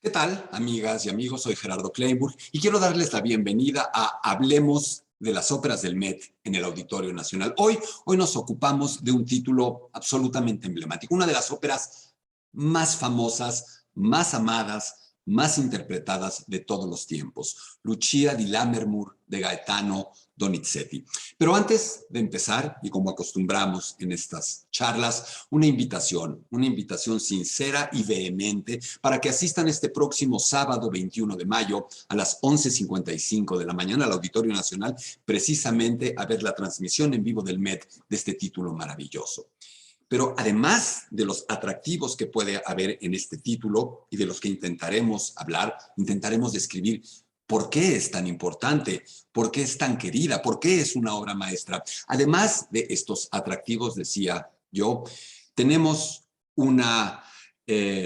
¿Qué tal, amigas y amigos? Soy Gerardo Kleinburg y quiero darles la bienvenida a Hablemos de las óperas del Met en el Auditorio Nacional. Hoy nos ocupamos de un título absolutamente emblemático, una de las óperas más famosas, más amadas, más interpretadas de todos los tiempos, Lucia di Lammermoor de Gaetano Donizetti. Pero antes de empezar, y como acostumbramos en estas charlas, una invitación sincera y vehemente para que asistan este próximo sábado 21 de mayo a las 11:55 de la mañana al Auditorio Nacional, precisamente a ver la transmisión en vivo del Met de este título maravilloso. Pero además de los atractivos que puede haber en este título y de los que intentaremos hablar, intentaremos describir por qué es tan importante, por qué es tan querida, por qué es una obra maestra. Además de estos atractivos, decía yo, tenemos una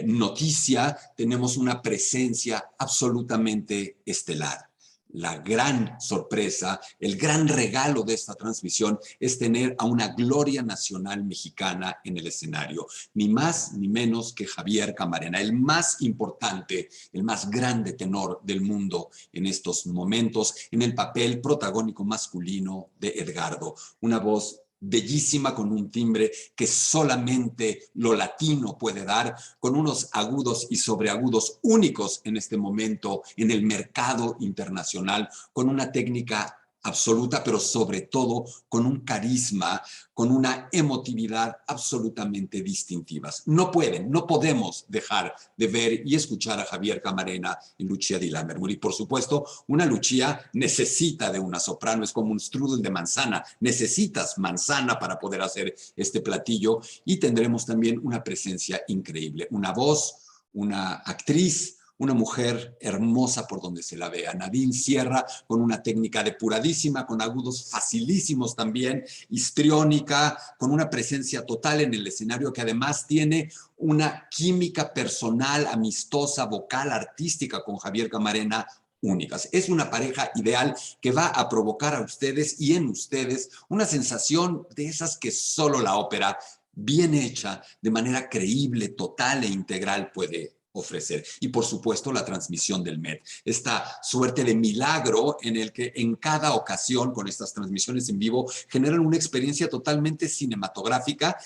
noticia, tenemos una presencia absolutamente estelar. La gran sorpresa, el gran regalo de esta transmisión es tener a una gloria nacional mexicana en el escenario, ni más ni menos que Javier Camarena, el más importante, el más grande tenor del mundo en estos momentos, en el papel protagónico masculino de Edgardo, una voz bellísima con un timbre que solamente lo latino puede dar, con unos agudos y sobreagudos únicos en este momento en el mercado internacional, con una técnica absoluta, pero sobre todo con un carisma, con una emotividad absolutamente distintivas. No podemos dejar de ver y escuchar a Javier Camarena en Lucia di Lammermoor. Y por supuesto, una Lucia necesita de una soprano, es como un strudel de manzana, necesitas manzana para poder hacer este platillo y tendremos también una presencia increíble, una voz, una actriz, una mujer hermosa por donde se la vea. Nadine Sierra con una técnica depuradísima, con agudos facilísimos también, histriónica, con una presencia total en el escenario que además tiene una química personal, amistosa, vocal, artística con Javier Camarena únicas. Es una pareja ideal que va a provocar a ustedes y en ustedes una sensación de esas que solo la ópera bien hecha, de manera creíble, total e integral puede ofrecer. Y por supuesto la transmisión del Met, esta suerte de milagro en el que en cada ocasión con estas transmisiones en vivo generan una experiencia totalmente cinematográfica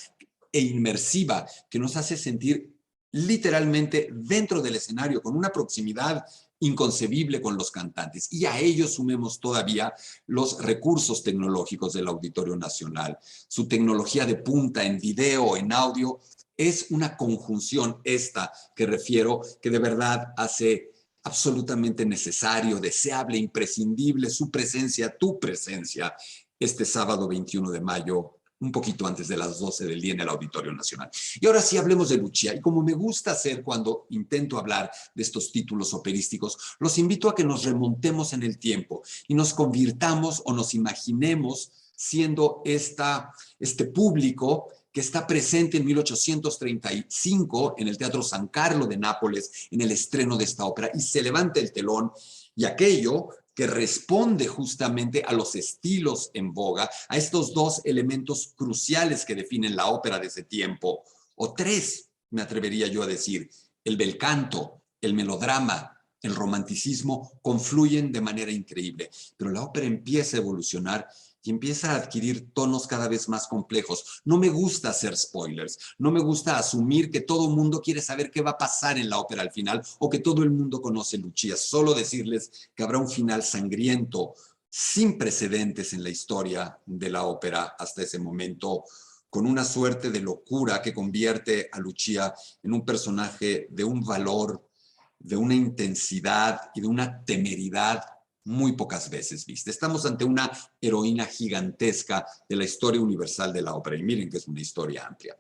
e inmersiva que nos hace sentir literalmente dentro del escenario con una proximidad inconcebible con los cantantes. Y a ello sumemos todavía los recursos tecnológicos del Auditorio Nacional. Su tecnología de punta en video, en audio, es una conjunción esta que refiero que de verdad hace absolutamente necesario, deseable, imprescindible su presencia, tu presencia, este sábado 21 de mayo, un poquito antes de las 12 del día en el Auditorio Nacional. Y ahora sí hablemos de Lucia. Y como me gusta hacer cuando intento hablar de estos títulos operísticos, los invito a que nos remontemos en el tiempo y nos convirtamos o nos imaginemos siendo este público que está presente en 1835 en el Teatro San Carlo de Nápoles en el estreno de esta ópera y se levanta el telón y aquello que responde justamente a los estilos en boga, a estos dos elementos cruciales que definen la ópera de ese tiempo, o tres, me atrevería yo a decir, el bel canto, el melodrama, el romanticismo, confluyen de manera increíble, pero la ópera empieza a evolucionar y empieza a adquirir tonos cada vez más complejos. No me gusta hacer spoilers, no me gusta asumir que todo el mundo quiere saber qué va a pasar en la ópera al final o que todo el mundo conoce Lucia, solo decirles que habrá un final sangriento, sin precedentes en la historia de la ópera hasta ese momento, con una suerte de locura que convierte a Lucia en un personaje de un valor, de una intensidad y de una temeridad muy pocas veces vista. Estamos ante una heroína gigantesca de la historia universal de la ópera. Y miren que es una historia amplia.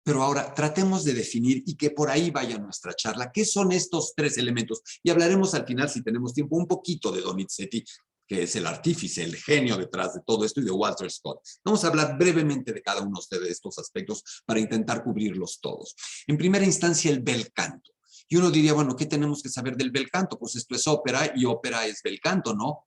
Pero ahora tratemos de definir y que por ahí vaya nuestra charla. ¿Qué son estos tres elementos? Y hablaremos al final, si tenemos tiempo, un poquito de Donizetti, que es el artífice, el genio detrás de todo esto, y de Walter Scott. Vamos a hablar brevemente de cada uno de estos aspectos para intentar cubrirlos todos. En primera instancia, el bel canto. Y uno diría, bueno, ¿qué tenemos que saber del bel canto? Pues esto es ópera y ópera es bel canto, ¿no?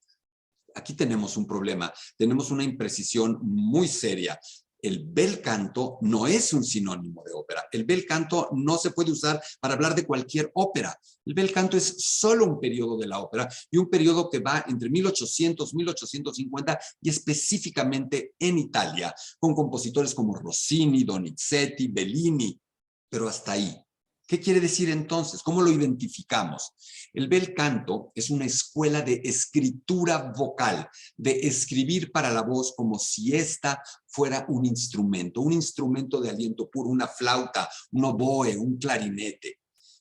Aquí tenemos un problema, tenemos una imprecisión muy seria. el bel canto no es un sinónimo de ópera. El bel canto no se puede usar para hablar de cualquier ópera. El bel canto es solo un periodo de la ópera y un periodo que va entre 1800, 1850 y específicamente en Italia, con compositores como Rossini, Donizetti, Bellini, pero hasta ahí. ¿Qué quiere decir entonces? ¿Cómo lo identificamos? El bel canto es una escuela de escritura vocal, de escribir para la voz como si ésta fuera un instrumento de aliento puro, una flauta, un oboe, un clarinete.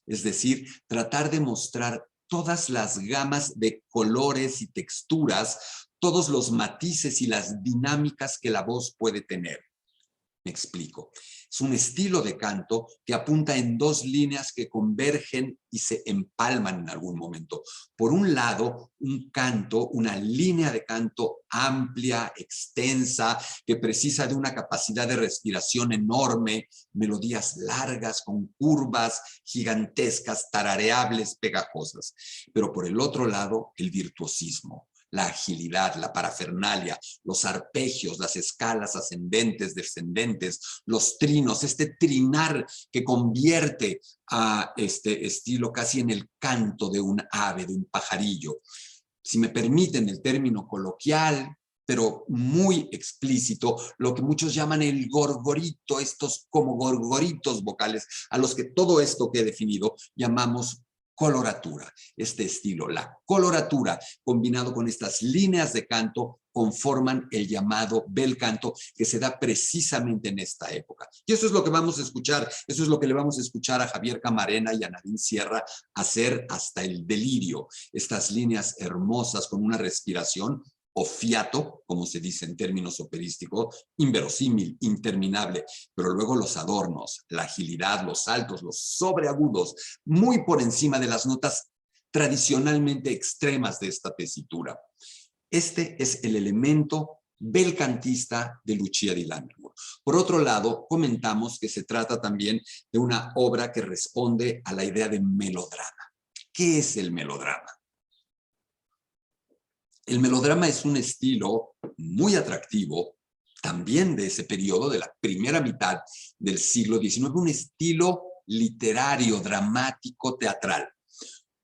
Es decir, tratar de mostrar todas las gamas de colores y texturas, todos los matices y las dinámicas que la voz puede tener. Me explico. Es un estilo de canto que apunta en dos líneas que convergen y se empalman en algún momento. Por un lado, un canto, una línea de canto amplia, extensa, que precisa de una capacidad de respiración enorme, melodías largas con curvas gigantescas, tarareables, pegajosas. Pero por el otro lado, el virtuosismo, la agilidad, la parafernalia, los arpegios, las escalas ascendentes, descendentes, los trinos, este trinar que convierte a este estilo casi en el canto de un ave, de un pajarillo. Si me permiten el término coloquial, pero muy explícito, lo que muchos llaman el gorgorito, estos como gorgoritos vocales, a los que todo esto que he definido llamamos coloratura. Este estilo, la coloratura, combinado con estas líneas de canto, conforman el llamado bel canto que se da precisamente en esta época. Y eso es lo que vamos a escuchar, eso es lo que le vamos a escuchar a Javier Camarena y a Nadine Sierra hacer hasta el delirio. Estas líneas hermosas con una respiración o fiato, como se dice en términos operísticos, inverosímil, interminable, pero luego los adornos, la agilidad, los saltos, los sobreagudos, muy por encima de las notas tradicionalmente extremas de esta tesitura. Este es el elemento belcantista de Lucia di Lammermoor. Por otro lado, comentamos que se trata también de una obra que responde a la idea de melodrama. ¿Qué es el melodrama? El melodrama es un estilo muy atractivo, también de ese periodo, de la primera mitad del siglo XIX, un estilo literario, dramático, teatral.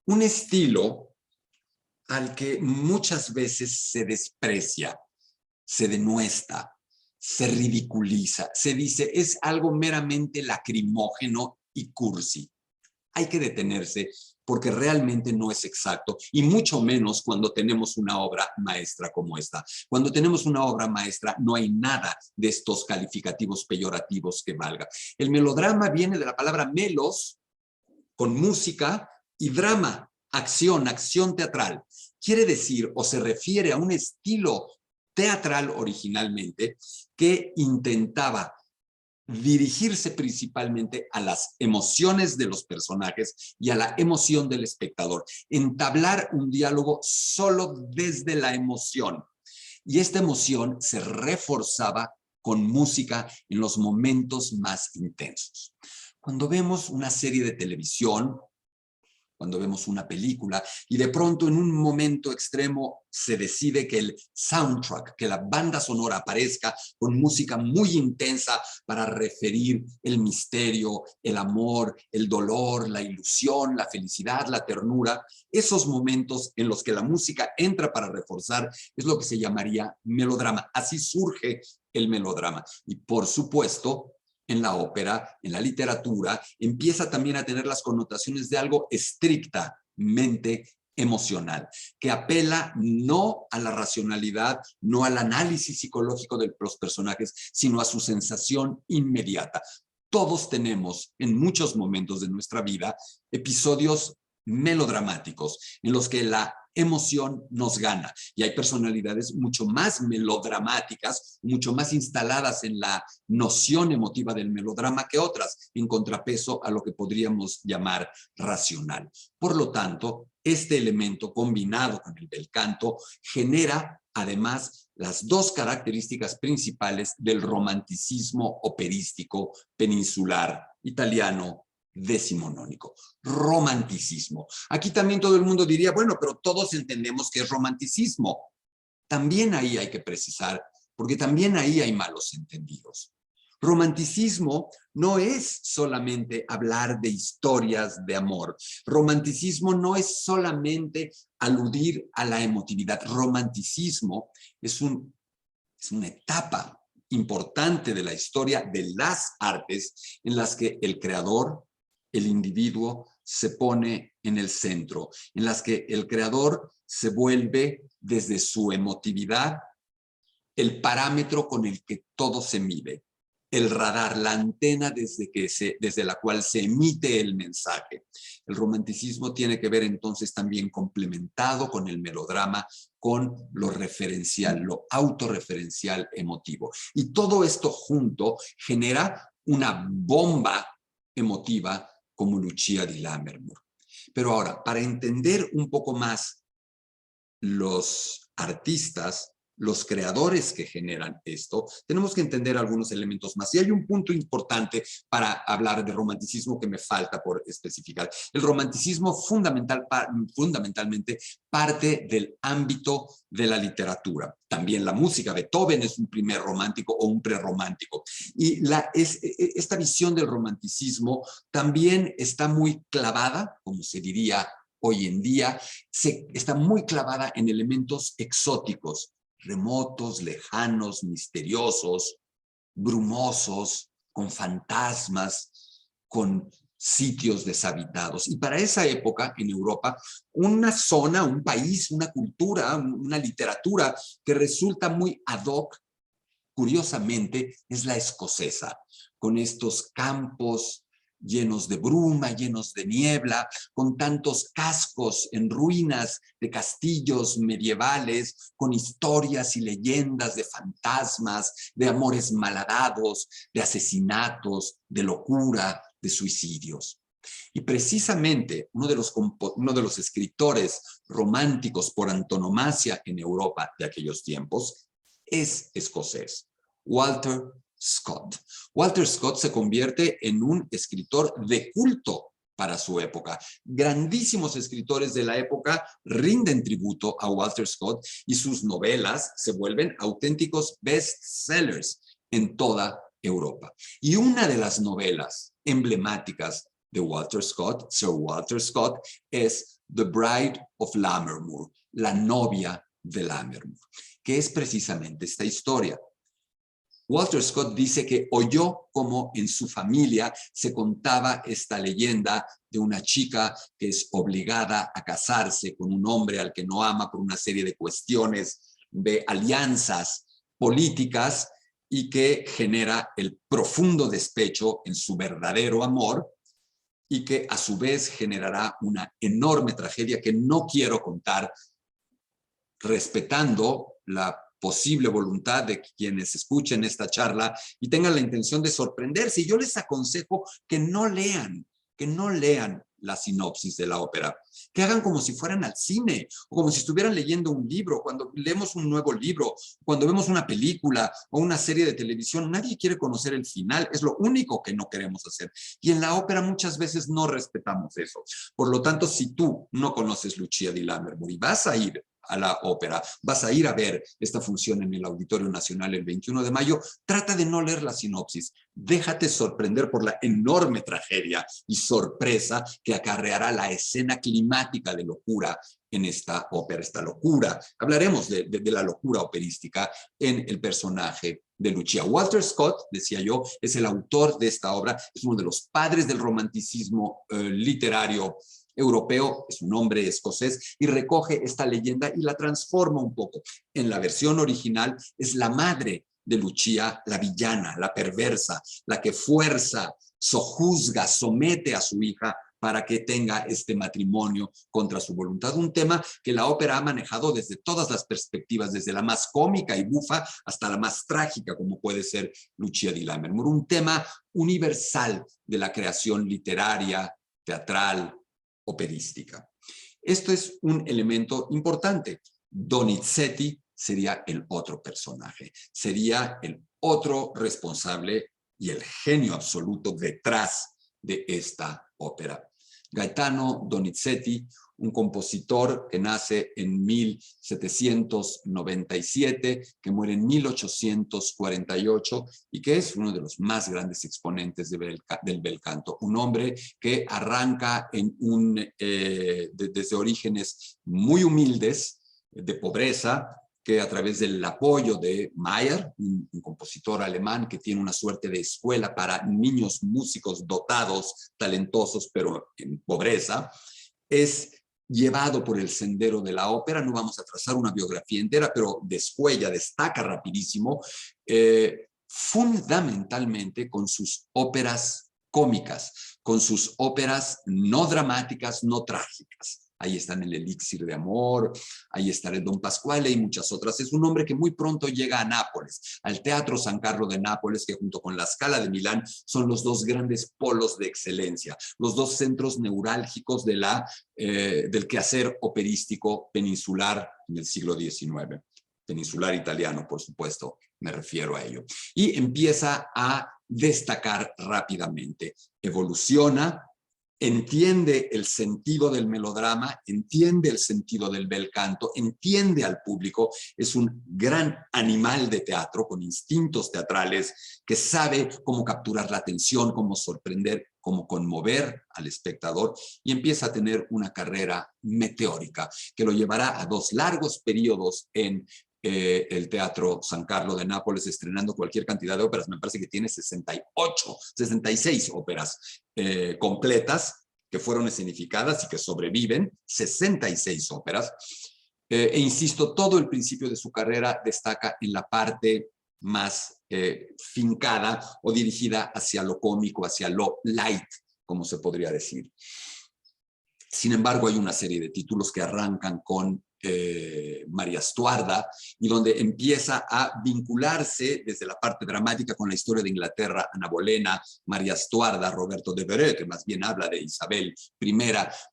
Un estilo al que muchas veces se desprecia, se denuestra, se ridiculiza, se dice es algo meramente lacrimógeno y cursi. Hay que detenerse porque realmente no es exacto, y mucho menos cuando tenemos una obra maestra como esta. Cuando tenemos una obra maestra no hay nada de estos calificativos peyorativos que valga. El melodrama viene de la palabra melos, con música, y drama, acción, acción teatral. Quiere decir o se refiere a un estilo teatral originalmente que intentaba dirigirse principalmente a las emociones de los personajes y a la emoción del espectador, entablar un diálogo solo desde la emoción. Y esta emoción se reforzaba con música en los momentos más intensos. Cuando vemos una serie de televisión, cuando vemos una película y de pronto en un momento extremo se decide que el soundtrack, que la banda sonora aparezca con música muy intensa para referir el misterio, el amor, el dolor, la ilusión, la felicidad, la ternura. Esos momentos en los que la música entra para reforzar es lo que se llamaría melodrama. Así surge el melodrama. Y por supuesto, en la ópera, en la literatura, empieza también a tener las connotaciones de algo estrictamente emocional, que apela no a la racionalidad, no al análisis psicológico de los personajes, sino a su sensación inmediata. Todos tenemos en muchos momentos de nuestra vida episodios melodramáticos en los que la emoción nos gana y hay personalidades mucho más melodramáticas, mucho más instaladas en la noción emotiva del melodrama que otras, en contrapeso a lo que podríamos llamar racional. Por lo tanto, este elemento combinado con el bel canto genera además las dos características principales del romanticismo operístico peninsular italiano decimonónico. Romanticismo. Aquí también todo el mundo diría, bueno, pero todos entendemos que es romanticismo. También ahí hay que precisar porque también ahí hay malos entendidos. Romanticismo no es solamente hablar de historias de amor. Romanticismo no es solamente aludir a la emotividad. Romanticismo es una etapa importante de la historia de las artes en las que el creador, el individuo, se pone en el centro, en las que el creador se vuelve desde su emotividad el parámetro con el que todo se mide, el radar, la antena desde la cual se emite el mensaje. El romanticismo tiene que ver entonces también complementado con el melodrama, con lo referencial, lo autorreferencial emotivo. Y todo esto junto genera una bomba emotiva como Lucia di Lammermoor. Pero ahora, para entender un poco más los artistas, los creadores que generan esto, tenemos que entender algunos elementos más. Y hay un punto importante para hablar de romanticismo que me falta por especificar. El romanticismo fundamentalmente parte del ámbito de la literatura. También la música. Beethoven es un primer romántico o un prerromántico. Y esta visión del romanticismo también está muy clavada, como se diría hoy en día, está muy clavada en elementos exóticos, remotos, lejanos, misteriosos, brumosos, con fantasmas, con sitios deshabitados. Y para esa época, en Europa, una zona, un país, una cultura, una literatura que resulta muy ad hoc, curiosamente, es la escocesa, con estos campos llenos de bruma, llenos de niebla, con tantos cascos en ruinas de castillos medievales, con historias y leyendas de fantasmas, de amores malhadados, de asesinatos, de locura, de suicidios. Y precisamente uno de los escritores románticos por antonomasia en Europa de aquellos tiempos es escocés, Walter Scott. Walter Scott se convierte en un escritor de culto para su época. Grandísimos escritores de la época rinden tributo a Walter Scott y sus novelas se vuelven auténticos bestsellers en toda Europa. Y una de las novelas emblemáticas de Walter Scott, Sir Walter Scott, es The Bride of Lammermoor, la novia de Lammermoor, que es precisamente esta historia. Walter Scott dice que oyó como en su familia se contaba esta leyenda de una chica que es obligada a casarse con un hombre al que no ama por una serie de cuestiones de alianzas políticas y que genera el profundo despecho en su verdadero amor y que a su vez generará una enorme tragedia que no quiero contar, respetando la posible voluntad de quienes escuchen esta charla y tengan la intención de sorprenderse. Y yo les aconsejo que no lean la sinopsis de la ópera, que hagan como si fueran al cine o como si estuvieran leyendo un libro. Cuando leemos un nuevo libro, cuando vemos una película o una serie de televisión, nadie quiere conocer el final, es lo único que no queremos hacer. Y en la ópera muchas veces no respetamos eso. Por lo tanto, si tú no conoces Lucia di Lammermoor y vas a ir a la ópera, vas a ir a ver esta función en el Auditorio Nacional el 21 de mayo, trata de no leer la sinopsis, déjate sorprender por la enorme tragedia y sorpresa que acarreará la escena climática de locura en esta ópera, esta locura. Hablaremos de la locura operística en el personaje de Lucia. Walter Scott, decía yo, es el autor de esta obra, es uno de los padres del romanticismo literario europeo, es un hombre escocés, y recoge esta leyenda y la transforma un poco. En la versión original es la madre de Lucia, la villana, la perversa, la que fuerza, sojuzga, somete a su hija para que tenga este matrimonio contra su voluntad. Un tema que la ópera ha manejado desde todas las perspectivas, desde la más cómica y bufa hasta la más trágica, como puede ser Lucia di Lammermoor. Un tema universal de la creación literaria, teatral, operística. Esto es un elemento importante. Donizetti sería el otro personaje, sería el otro responsable y el genio absoluto detrás de esta ópera. Gaetano Donizetti, un compositor que nace en 1797, que muere en 1848 y que es uno de los más grandes exponentes del bel canto. Un hombre que arranca desde orígenes muy humildes, de pobreza, que a través del apoyo de Mahler, un compositor alemán que tiene una suerte de escuela para niños músicos dotados, talentosos, pero en pobreza, es llevado por el sendero de la ópera. No vamos a trazar una biografía entera, pero descuella, destaca rapidísimo, fundamentalmente con sus óperas cómicas, con sus óperas no dramáticas, no trágicas. Ahí están El Elixir de Amor, ahí está el Don Pasquale y muchas otras. Es un hombre que muy pronto llega a Nápoles, al Teatro San Carlo de Nápoles, que junto con la Scala de Milán son los dos grandes polos de excelencia, los dos centros neurálgicos del quehacer operístico peninsular en el siglo XIX. Peninsular italiano, por supuesto, me refiero a ello. Y empieza a destacar rápidamente. Evoluciona, entiende el sentido del melodrama, entiende el sentido del bel canto, entiende al público, es un gran animal de teatro con instintos teatrales que sabe cómo capturar la atención, cómo sorprender, cómo conmover al espectador y empieza a tener una carrera meteórica que lo llevará a 2 largos periodos en el Teatro San Carlo de Nápoles, estrenando cualquier cantidad de óperas. Me parece que tiene 68, 66 óperas completas que fueron escenificadas y que sobreviven, 66 óperas. E insisto, todo el principio de su carrera destaca en la parte más fincada o dirigida hacia lo cómico, hacia lo light, como se podría decir. Sin embargo, hay una serie de títulos que arrancan con María Stuarda y donde empieza a vincularse desde la parte dramática con la historia de Inglaterra, Ana Bolena, María Stuarda, Roberto de Vereux, que más bien habla de Isabel I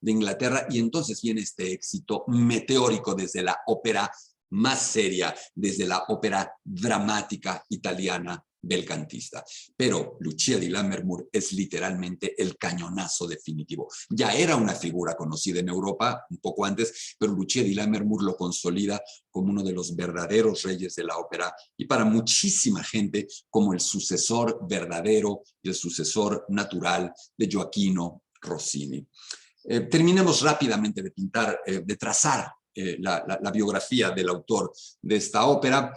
de Inglaterra, y entonces viene este éxito meteórico desde la ópera más seria, desde la ópera dramática italiana belcantista. Pero Lucia di Lammermoor es literalmente el cañonazo definitivo. Ya era una figura conocida en Europa un poco antes, pero Lucia di Lammermoor lo consolida como uno de los verdaderos reyes de la ópera y para muchísima gente como el sucesor verdadero y el sucesor natural de Gioachino Rossini. Terminemos rápidamente de pintar, de trazar la biografía del autor de esta ópera.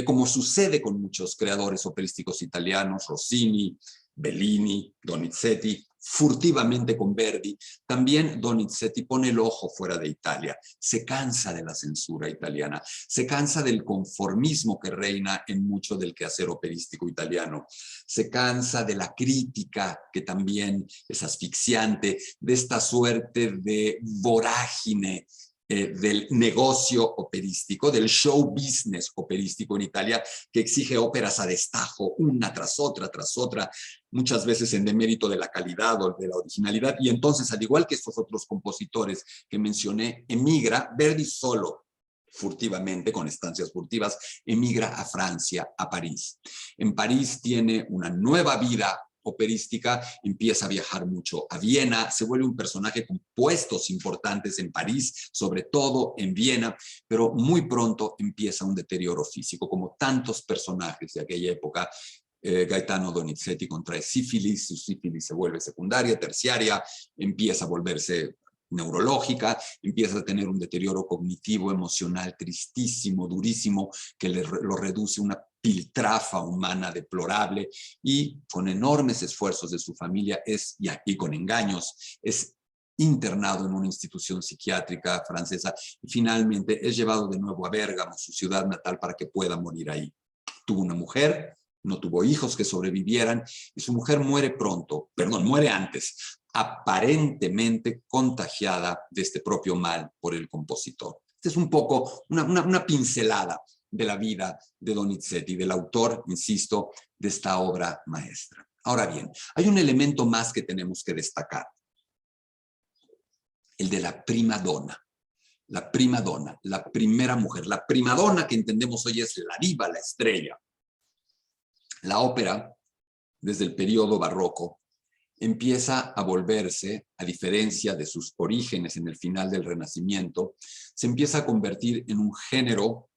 Como sucede con muchos creadores operísticos italianos, Rossini, Bellini, Donizetti, furtivamente con Verdi, también Donizetti pone el ojo fuera de Italia, se cansa de la censura italiana, se cansa del conformismo que reina en mucho del quehacer operístico italiano, se cansa de la crítica que también es asfixiante, de esta suerte de vorágine del negocio operístico, del show business operístico en Italia, que exige óperas a destajo, una tras otra, muchas veces en demérito de la calidad o de la originalidad. Y entonces, al igual que estos otros compositores que mencioné, emigra, Verdi solo, furtivamente, con estancias furtivas, emigra a Francia, a París. En París tiene una nueva vida operística, empieza a viajar mucho a Viena, se vuelve un personaje con puestos importantes en París, sobre todo en Viena, pero muy pronto empieza un deterioro físico, como tantos personajes de aquella época. Gaetano Donizetti contrae sífilis, su sífilis se vuelve secundaria, terciaria, empieza a volverse neurológica, empieza a tener un deterioro cognitivo, emocional tristísimo, durísimo, que lo reduce a una piltrafa humana deplorable y con enormes esfuerzos de su familia y con engaños es internado en una institución psiquiátrica francesa y finalmente es llevado de nuevo a Bérgamo, su ciudad natal, para que pueda morir ahí. Tuvo una mujer, no tuvo hijos que sobrevivieran y su mujer muere muere antes, aparentemente contagiada de este propio mal por el compositor. Este es un poco una pincelada de la vida de Donizetti, del autor, insisto, de esta obra maestra. Ahora bien, hay un elemento más que tenemos que destacar, el de la prima donna. La prima donna, la primera mujer, la primadonna que entendemos hoy es la diva, la estrella. La ópera, desde el periodo barroco, empieza a volverse, a diferencia de sus orígenes en el final del Renacimiento, se empieza a convertir en un género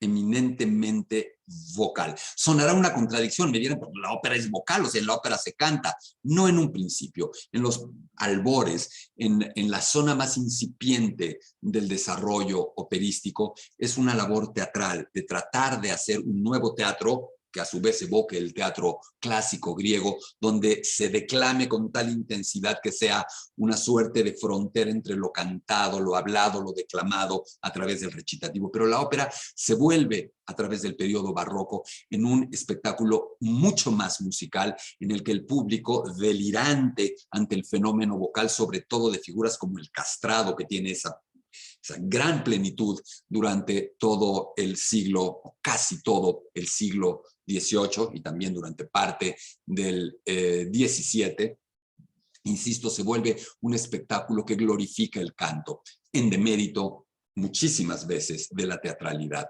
eminentemente vocal. Sonará una contradicción, me dirán, pero la ópera es vocal, o sea, en la ópera se canta. No en un principio, en los albores, en la zona más incipiente del desarrollo operístico, es una labor teatral, de tratar de hacer un nuevo teatro que a su vez evoque el teatro clásico griego, donde se declame con tal intensidad que sea una suerte de frontera entre lo cantado, lo hablado, lo declamado a través del recitativo. Pero la ópera se vuelve a través del periodo barroco en un espectáculo mucho más musical, en el que el público, delirante ante el fenómeno vocal, sobre todo de figuras como el castrado, que tiene esa gran plenitud durante todo el siglo, casi todo el siglo XVIII y también durante parte del XVII, insisto, se vuelve un espectáculo que glorifica el canto, en demérito muchísimas veces de la teatralidad.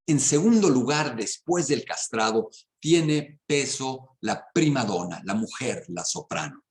En segundo lugar, después del castrado, tiene peso la prima donna, la mujer, la soprano.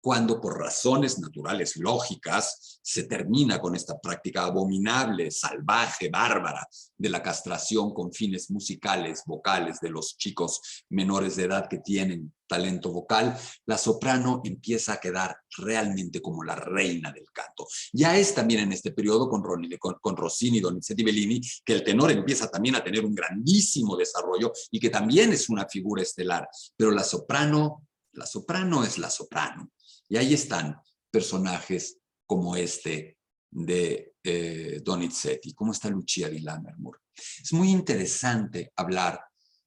Cuando por razones naturales lógicas se termina con esta práctica abominable, salvaje, bárbara de la castración con fines musicales, vocales de los chicos menores de edad que tienen talento vocal, la soprano empieza a quedar realmente como la reina del canto. Ya es también en este periodo con Rossini, Donizetti, Bellini, que el tenor empieza también a tener un grandísimo desarrollo y que también es una figura estelar, pero la soprano es la soprano. Y ahí están personajes como este de Donizetti, como está Lucia di Lammermoor. Es muy interesante hablar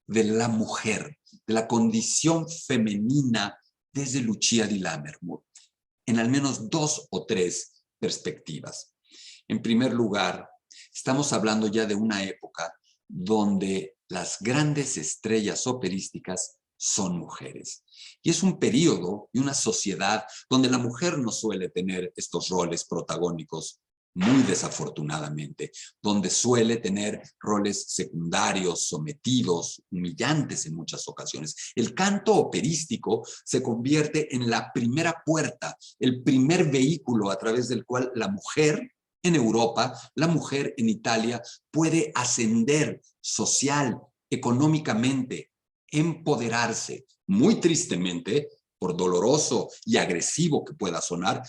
de la mujer, de la condición femenina desde Lucia di Lammermoor, en al menos 2 o 3 perspectivas. En primer lugar, estamos hablando ya de una época donde las grandes estrellas operísticas son mujeres. Y es un periodo y una sociedad donde la mujer no suele tener estos roles protagónicos, muy desafortunadamente, donde suele tener roles secundarios, sometidos, humillantes en muchas ocasiones. El canto operístico se convierte en la primera puerta, el primer vehículo a través del cual la mujer en Europa, la mujer en Italia puede ascender social, económicamente, empoderarse. Muy tristemente, por doloroso y agresivo que pueda sonar,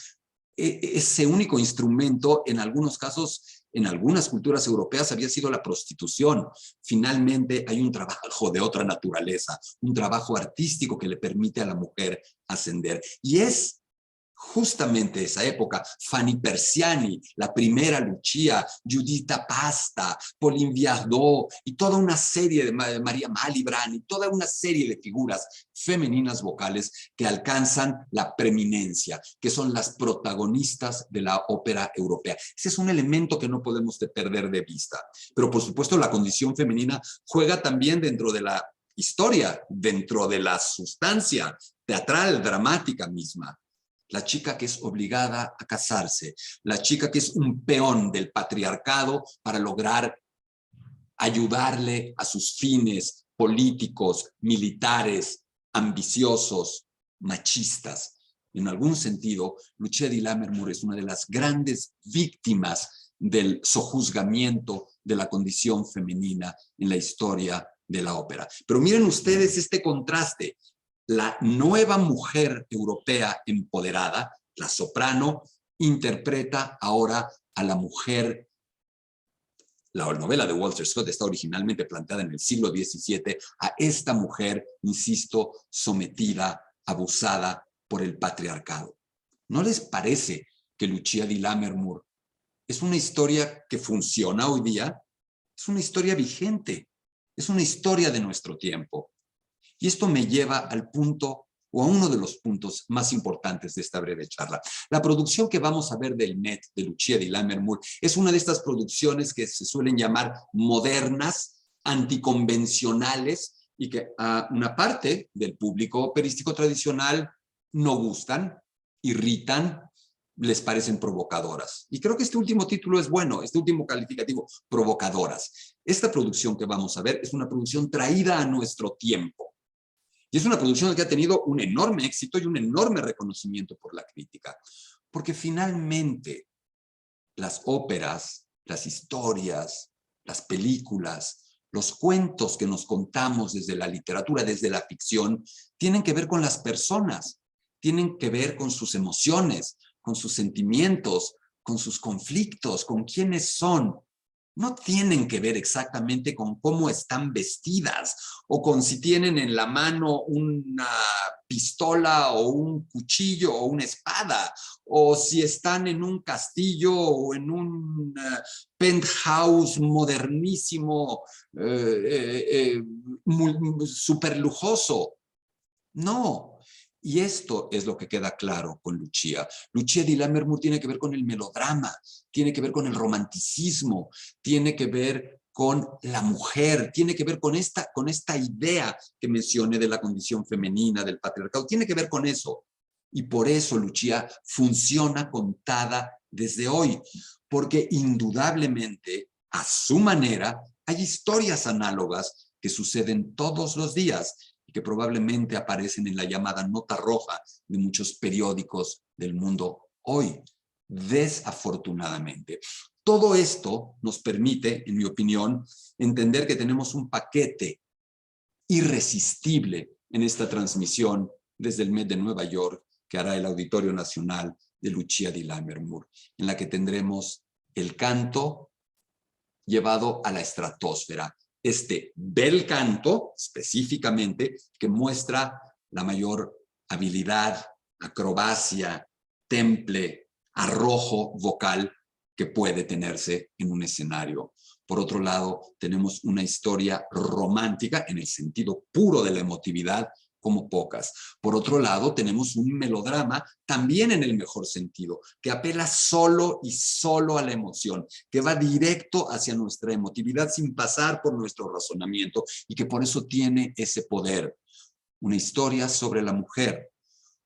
ese único instrumento en algunos casos, en algunas culturas europeas, había sido la prostitución. Finalmente hay un trabajo de otra naturaleza, un trabajo artístico que le permite a la mujer ascender. Y es justamente esa época, Fanny Persiani, la primera Lucia, Giuditta Pasta, Pauline Viardot y toda una serie de María Malibran y toda una serie de figuras femeninas vocales que alcanzan la preeminencia, que son las protagonistas de la ópera europea. Ese es un elemento que no podemos perder de vista. Pero por supuesto la condición femenina juega también dentro de la historia, dentro de la sustancia teatral, dramática misma. La chica que es obligada a casarse, la chica que es un peón del patriarcado para lograr ayudarle a sus fines políticos, militares, ambiciosos, machistas. En algún sentido, Lucia di Lammermoor es una de las grandes víctimas del sojuzgamiento de la condición femenina en la historia de la ópera. Pero miren ustedes este contraste. La nueva mujer europea empoderada, la soprano, interpreta ahora a la mujer. La novela de Walter Scott está originalmente planteada en el siglo XVII a esta mujer, insisto, sometida, abusada por el patriarcado. ¿No les parece que Lucia di Lammermoor es una historia que funciona hoy día? Es una historia vigente, es una historia de nuestro tiempo. Y esto me lleva al punto, o a uno de los puntos más importantes de esta breve charla. La producción que vamos a ver del Met, de Lucia di Lammermoor, es una de estas producciones que se suelen llamar modernas, anticonvencionales, y que a una parte del público operístico tradicional no gustan, irritan, les parecen provocadoras. Y creo que este último título es bueno, este último calificativo, provocadoras. Esta producción que vamos a ver es una producción traída a nuestro tiempo. Y es una producción que ha tenido un enorme éxito y un enorme reconocimiento por la crítica. Porque finalmente las óperas, las historias, las películas, los cuentos que nos contamos desde la literatura, desde la ficción, tienen que ver con las personas, tienen que ver con sus emociones, con sus sentimientos, con sus conflictos, con quiénes son. No tienen que ver exactamente con cómo están vestidas o con si tienen en la mano una pistola o un cuchillo o una espada, o si están en un castillo o en un penthouse modernísimo, súper lujoso. No. Y esto es lo que queda claro con Lucia. Lucia di Lammermoor tiene que ver con el melodrama, tiene que ver con el romanticismo, tiene que ver con la mujer, tiene que ver con esta idea que mencioné de la condición femenina, del patriarcado, tiene que ver con eso. Y por eso Lucia funciona contada desde hoy, porque indudablemente, a su manera, hay historias análogas que suceden todos los días que probablemente aparecen en la llamada nota roja de muchos periódicos del mundo hoy, desafortunadamente. Todo esto nos permite, en mi opinión, entender que tenemos un paquete irresistible en esta transmisión desde el Met de Nueva York que hará el Auditorio Nacional de Lucia di Lammermoor, en la que tendremos el canto llevado a la estratosfera, este bel canto específicamente que muestra la mayor habilidad, acrobacia, temple, arrojo vocal que puede tenerse en un escenario. Por otro lado, tenemos una historia romántica en el sentido puro de la emotividad como pocas. Por otro lado, tenemos un melodrama también en el mejor sentido, que apela solo y solo a la emoción, que va directo hacia nuestra emotividad sin pasar por nuestro razonamiento y que por eso tiene ese poder. Una historia sobre la mujer,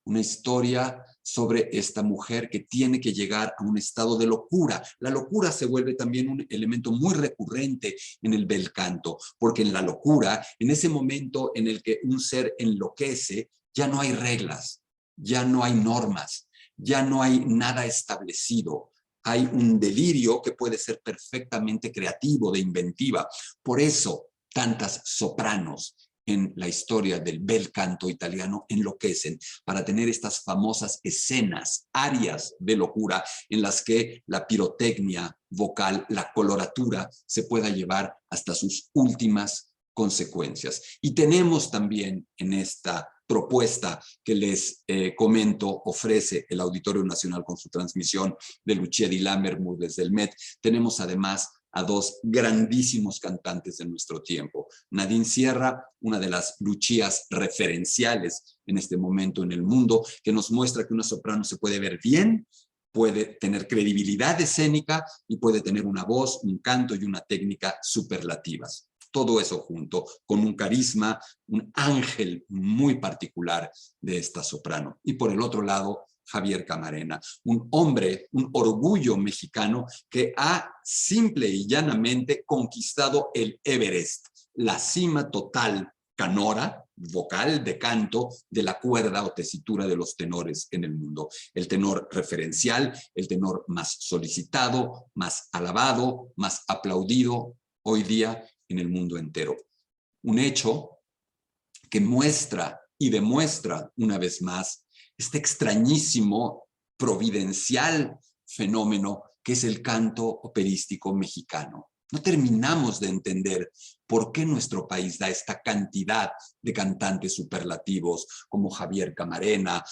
una historia sobre esta mujer que tiene que llegar a un estado de locura. La locura se vuelve también un elemento muy recurrente en el bel canto, porque en la locura, en ese momento en el que un ser enloquece, ya no hay reglas, ya no hay normas, ya no hay nada establecido. Hay un delirio que puede ser perfectamente creativo, de inventiva. Por eso, tantas sopranos en la historia del bel canto italiano enloquecen para tener estas famosas escenas, arias de locura en las que la pirotecnia vocal, la coloratura se pueda llevar hasta sus últimas consecuencias. Y tenemos también en esta propuesta que les comento ofrece el Auditorio Nacional con su transmisión de Lucia di Lammermoor desde el Met, tenemos además a dos grandísimos cantantes de nuestro tiempo. Nadine Sierra, una de las Lucias referenciales en este momento en el mundo, que nos muestra que una soprano se puede ver bien, puede tener credibilidad escénica y puede tener una voz, un canto y una técnica superlativas. Todo eso junto con un carisma, un ángel muy particular de esta soprano. Y por el otro lado, Javier Camarena, un hombre, un orgullo mexicano que ha simple y llanamente conquistado el Everest, la cima total canora, vocal, de canto, de la cuerda o tesitura de los tenores en el mundo. El tenor referencial, el tenor más solicitado, más alabado, más aplaudido hoy día en el mundo entero. Un hecho que muestra y demuestra una vez más este extrañísimo, providencial fenómeno que es el canto operístico mexicano. No terminamos de entender por qué nuestro país da esta cantidad de cantantes superlativos como Javier Camarena,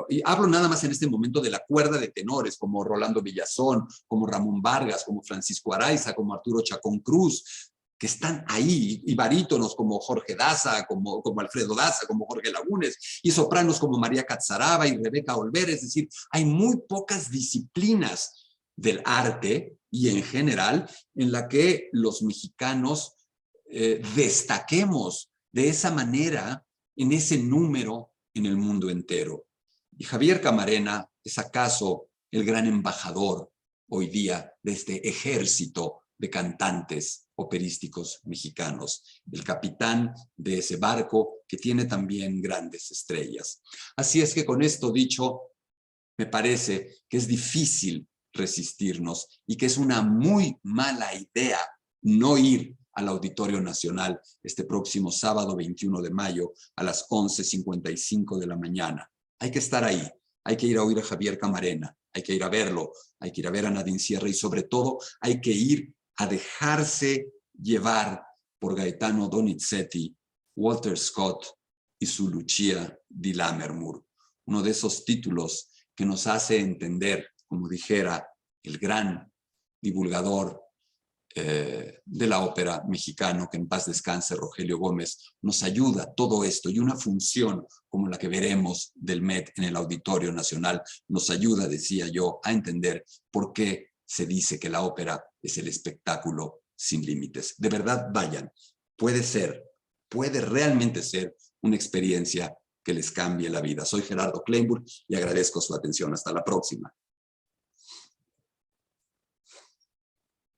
y hablo nada más en este momento de la cuerda de tenores, como Rolando Villazón, como Ramón Vargas, como Francisco Araiza, como Arturo Chacón Cruz, que están ahí, y barítonos como Jorge Daza, como Alfredo Daza, como Jorge Lagunes, y sopranos como María Catzaraba y Rebeca Olvera. Es decir, hay muy pocas disciplinas del arte y en general en la que los mexicanos destaquemos de esa manera, en ese número, en el mundo entero. Y Javier Camarena es acaso el gran embajador hoy día de este ejército de cantantes operísticos mexicanos, el capitán de ese barco que tiene también grandes estrellas. Así es que con esto dicho, me parece que es difícil resistirnos y que es una muy mala idea no ir al Auditorio Nacional este próximo sábado 21 de mayo a las 11:55 de la mañana. Hay que estar ahí, hay que ir a oír a Javier Camarena, hay que ir a verlo, hay que ir a ver a Nadine Sierra y sobre todo hay que ir a dejarse llevar por Gaetano Donizetti, Walter Scott y su Lucia di Lammermoor, uno de esos títulos que nos hace entender, como dijera el gran divulgador de la ópera mexicano, que en paz descanse, Rogelio Gómez, nos ayuda todo esto y una función como la que veremos del Met en el Auditorio Nacional nos ayuda, decía yo, a entender por qué se dice que la ópera es el espectáculo sin límites. De verdad, vayan, puede realmente ser una experiencia que les cambie la vida. Soy Gerardo Kleinburg y agradezco su atención. Hasta la próxima.